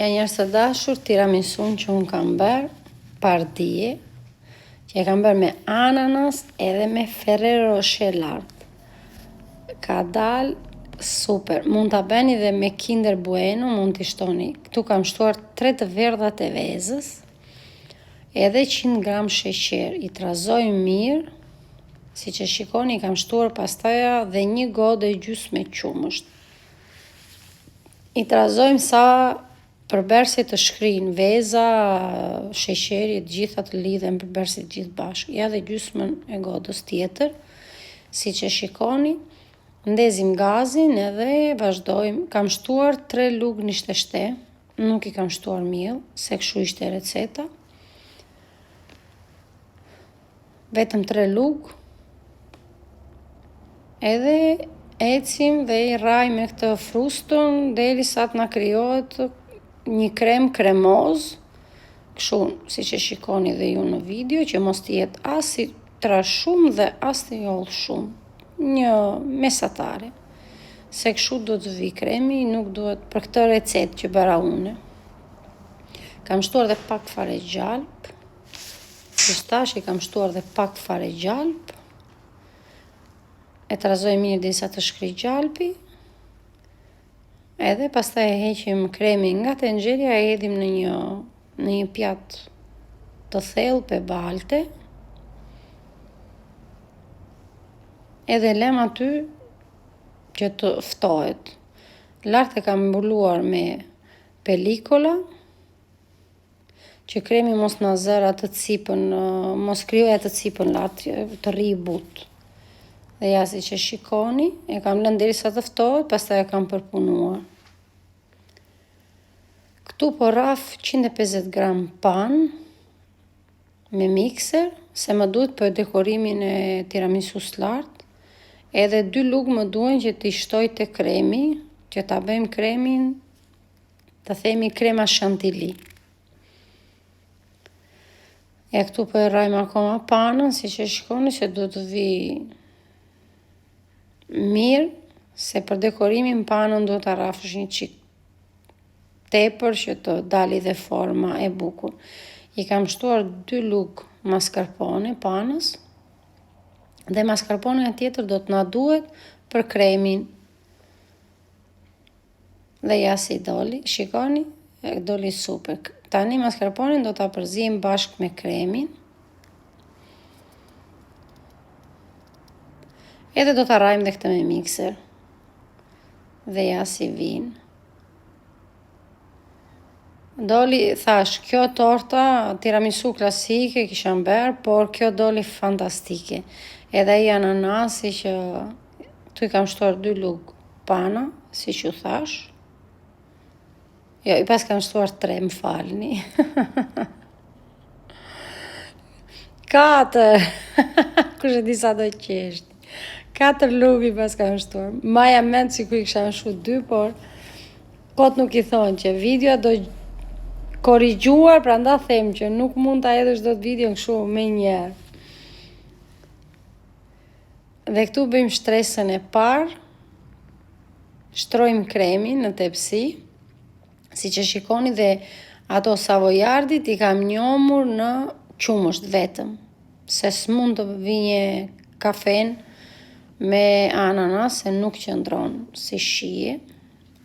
Ja njerëz të dashur, tiramisun që unë kam bërë pardije, që e kam bërë me ananas edhe me Ferrero Rocher lartë. Ka dalë super. Mund ta bëni dhe me Kinder Bueno, mund t'i shtoni. Këtu kam shtuar 3 të verdhat e vezës, edhe 100 gram sheqer. I trazoj mirë, si që shikoni kam shtuar pastaja dhe 1 godë e gjysmë me qumësht. I trazojmë sa përbërësit të shkrinë, veza, sheqeri, të gjitha të lidhen përbërësit gjithë bashkë. Ja dhe gjysmën e godës tjetër, si që shikoni, ndezim gazin edhe vazhdojmë. Kam shtuar 3 lugë nishteshte, nuk i kam shtuar miell, se kështu ishte receta. Vetëm 3 lugë, edhe ecim dhe i raj me këtë frustën, derisa të na krijohet një krem kremoz, kështu si që shikoni dhe ju në video, që mos të jetë as i trash shumë dhe as të joll shumë. Një mesatare. Se kështu do të vi kremi, nuk duhet për këtë recetë që bëra une. Kam shtuar dhe pak fare gjalp. Pistashi kam shtuar dhe pak fare gjalp. E trazoj mirë derisa të shkrijë gjalpi. Edhe pastaj e heqim kremin nga tenxheria, e hedhim në një pjatë të thellë pe balte. Edhe lëm aty që të ftohet. Lart e kam mbuluar me pelikola, që kremi mos na zër atë cipën, mos krijoj atë cipën lart, të rri butë. Dhe ja si që shikoni, e kam lënë derisa të ftohet, pastaj e kam përpunuar. Këtu po rraf 150 gram pan me mikser, se më duhet për dekorimin e tiramisus lartë, edhe 2 lugë më duhen që t'i shtoj të kremi, që ta bëjmë kremin, të themi krema chantilly. E këtu po e rrajmë akoma panën, si që shikoni se do të vi mirë, se për dekorimin panën do të rrafësh një çik tepër që të dali dhe forma e bukur. I kam shtuar 2 lugë mascarpone panës, dhe mascarpone tjetër do të na duhet për kremin. Dhe ja si doli, shikoni, e doli super. Tani mascarpone do ta përzijmë bashkë me kremin. Edhe do të rrajmë dhe këtë me mikser. Dhe ja si vinë. Doli, thash, kjo torta, tiramisu klasike kisha bërë, por kjo doli fantastike. Edhe i ananasi që tu i kam shtuar 2 lugë pana, si që thash. Jo, i pas kam shtuar 3, më falni. 4, kush e di sa do qeshti. 4 lugë i pas kam shtuar. Maja mend si ku i kisha shtu 2, por kot nuk i thonë që video do korrigjuar, prandaj them që nuk mund ta hedhësh dot video kështu me njerë. Dhe këtu bëjmë shtresën e parë. Shtrojmë kremin në tepsi, si që shikoni, dhe ato savojardit i kam njomur në qumësht vetëm, se s'mund të vinje kafen me ananas, se nuk qëndron si shije.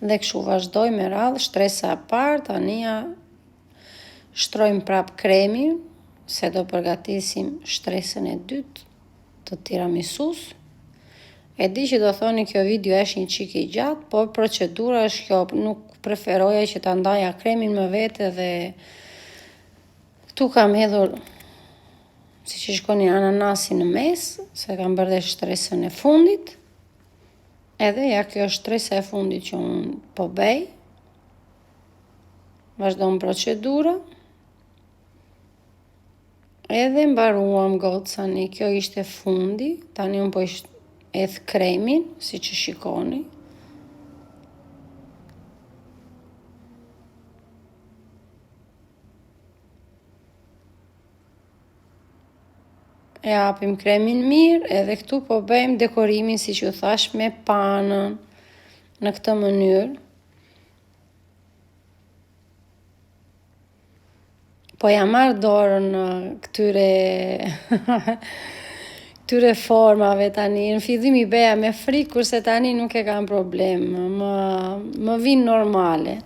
Dhe kështu vazhdoj me radhë, shtresa e parë, tania shtrojmë prap kremin, se do përgatisim shtresën e dytë të tiramisus. E di që do thoni kjo video është një çik i gjatë, por procedura është kjo, nuk preferoja që ta ndaja kremin më vete, dhe këtu kam hedhur, si që shikoni, ananasin në mes, se kam bërë dhe shtresën e fundit. Edhe ja kjo është shtresa e fundit që unë po bëj. Vazhdojmë procedura. Edhe mbaruam gocani, kjo ishte fundi, tani unë po edh kremin, si që shikoni. E hapim kremin mirë, edhe këtu po bëjmë dekorimin, si që thash, me panën, në këtë mënyrë. Po ja marrë dorën këtyre këtyre formave tani. Në fillim i beja me frikë, kurse tani nuk e kam problem, më vinë normale.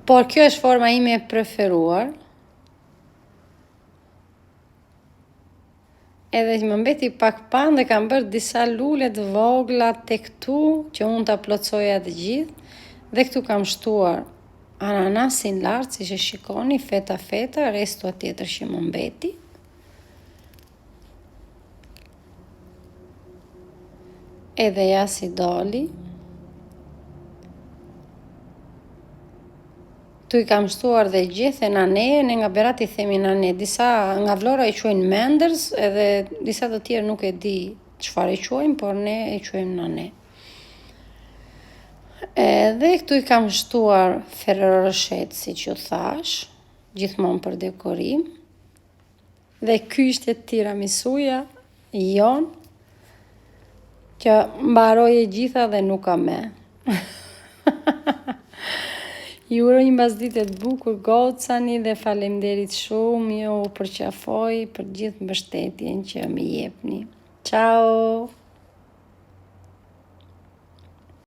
Por kjo është forma ime e preferuar. Edhe që më mbeti pak pan dhe kam bërë disa lule të vogla tek këtu që unë ta plotësoja të gjithë. Dhe këtu kam shtuar ananasin lart, siç e shikoni, feta, restu tjetër që më mbeti. Edhe ja si doli. Tu i kam shtuar dhe gjithë nane, ne nga Berat i themi nane, disa nga Vlora i quajnë menders, edhe disa të tjerë nuk e di çfarë i quajnë, por ne i quajmë nane. Edhe këtu i kam shtuar Ferrero Rocher, siç ju thash, gjithmonë për dekorim. Dhe ky ishte tiramisuja jon, që mbaroi e gjitha dhe nuk ka me. Ju uroj një mbasditë të bukur, gocani dhe faleminderit shumë, ju përqafoj për gjithë mbështetjen që më jepni. Ciao!